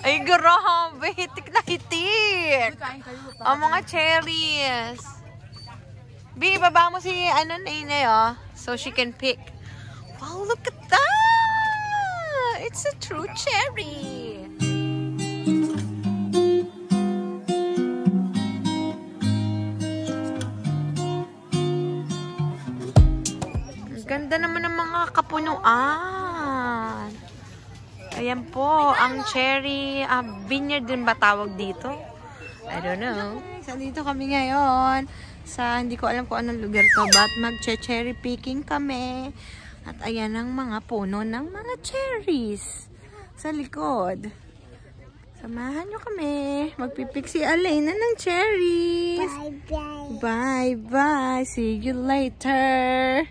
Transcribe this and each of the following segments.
Ay, grabe. Hitik na hitik. Ang mga cherries. B, baba mo si Nene, oh. So she can pick. Wow, look at that. It's a true cherry. Ang ganda naman ng mga kapunuan. Ayan po, ang cherry vineyard din ba tawag dito? I don't know. So, dito kami ngayon sa, hindi ko alam kung anong lugar to, but mag-cherry picking kami. At ayan ang mga puno ng mga cherries sa likod. Samahan nyo kami. Magpipick si Alena ng cherries. Bye-bye. Bye-bye. See you later.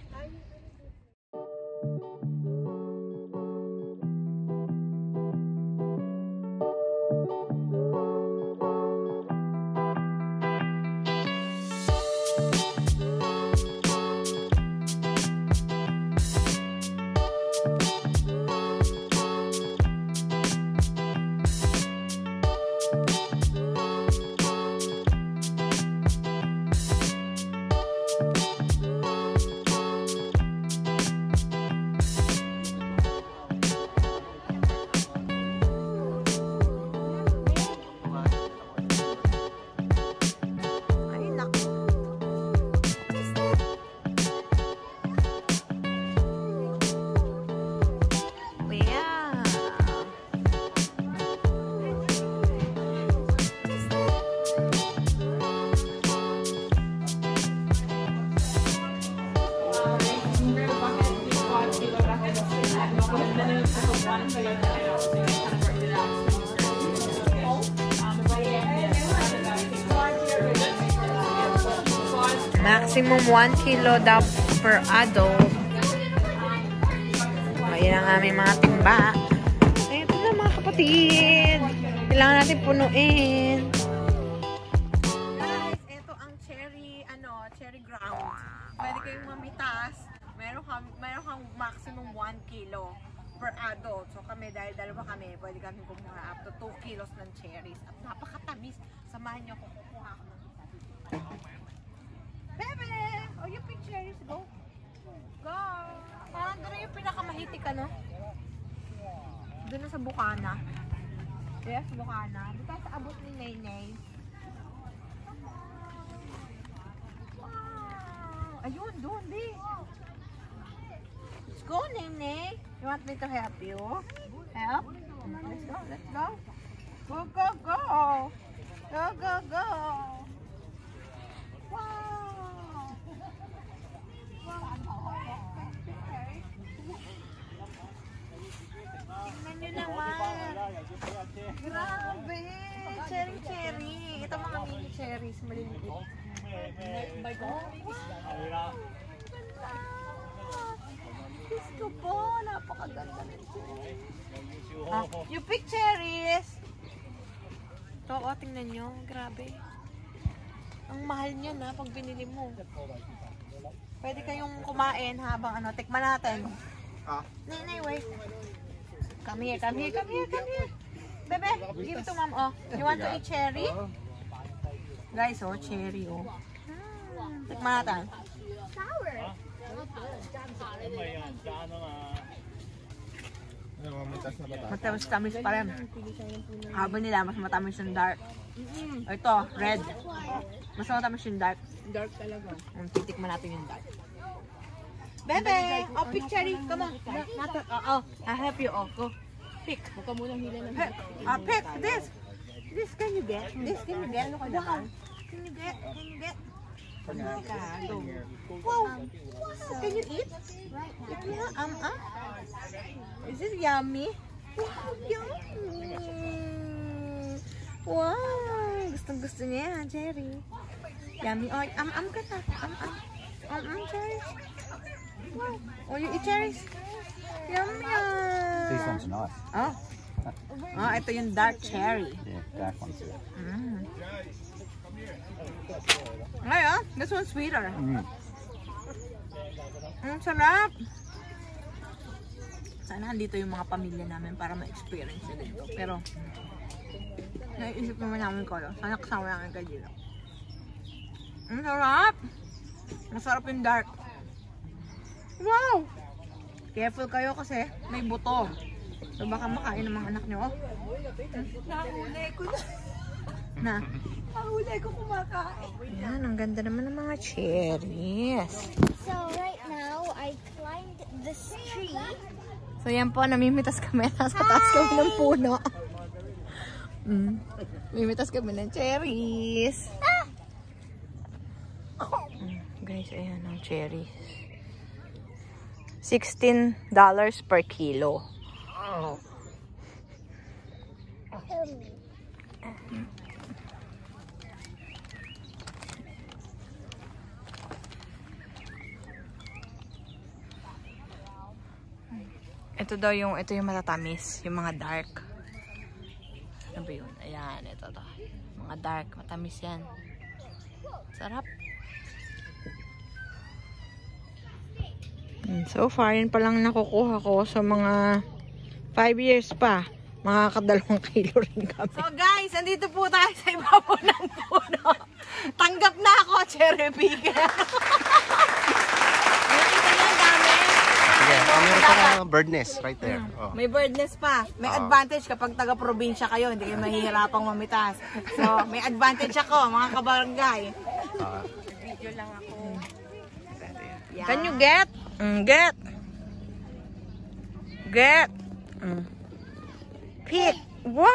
Maximum 1 kilo daw per adult. Ayan ang aming mga timba. Ito na mga kapatid. Kailangan natin punuin. Guys, ito ang cherry, cherry ground. Pwede kayong mamitas. Meron kang maximum 1 kilo per adult. So kami, dahil dalawa kami, pwede kami kumuha up to 2 kilos ng cherries. At napakatamis. Samahan niyo kung kukuha ako ng isa. Bebe! Oh, you pick cherries. Go. Go. Parang doon yung pinakamahitik, ano? Doon na sa bukana. Yes, bukana. Dito sa abot ni Nene. Wow! Ayun, doon, di. Let's go, Nene. You want me to help you? Help? Let's go, let's go. Go, go, go. Go, go, go. Wow! Tingnan nyo naman. Grabe! Cherry-cherry. Ito mga mini cherries. Maliliit. Oh, wow! Ganda! Diyos ko po. Napakaganda ng cherries. You pick cherries. Ito, tingnan nyo. Grabe. Ang mahal niya na pag binili mo. Pwede kayong kumain habang tikman natin. Nay, wait. Come here, come here, come here, come here. Bebe, give it to mom. Oh, you want to eat cherry? Guys, oh, cherry, oh. Tikman natin. Sour. Matamis-tamis pa rin. Habang nila, mas matamis yung dark. Ito, red. Mas matamis yung dark. Dark talaga. Titikman natin yung dark. Bebe! Oh, pick cherry. Come on. Oh, I'll help you. Oh, go. Pick. Huwag ka munang hila ng pick this. This can you get? This can you get? Wow. Can you get? Can you get? Wow. Can you eat? Is this yummy? Wow, yummy. Wow. Gustong-gusto niya yan, cherry. Yummy. Oh, ka na. Cherry. Wow. Oh, you eat cherries? Yum, yum. This one's nice. Oh. Oh, ito yung dark cherry. Yeah, dark one's good. Ngayon, this one's sweeter. Sarap. Sana andito yung mga pamilya namin para ma-experience nila ito. Pero, Naisip naman namin ko, sana kasama namin kay Gino. Ang sarap! Masarap yung dark. Wow! Careful kayo kasi may buto. So baka makain ng mga anak nyo. Nahuli ko na. Nahuli ko kumakain. Yan, ang ganda naman ng mga cherries. So right now, I climbed this tree. So yan po, namimitas kami. Nasa taas kami ng puno. Mimitas kami ng cherries. Guys, ayan ang cherries. $16 per kilo. Ito daw yung matatamis, yung mga dark. Ano ba yun? Ayan, ito to. Mga dark, matamis yan. Sarap. So far, yun pa lang nakukuha ko sa mga 5 years pa. Makaka2 kilo rin kami. So guys, andito po tayo sa ibabaw ng puno. Tanggap na ako, cherry picker. Nakita niyo ang dami. Meron pa bird nest right there. Oh. May bird nest pa. May advantage kapag taga-probinsya kayo, hindi kayo mahihirapang mamitas. So, may advantage ako, mga kabarangay. Video lang ako. Yeah. Can you get? Get. Pick. Wow!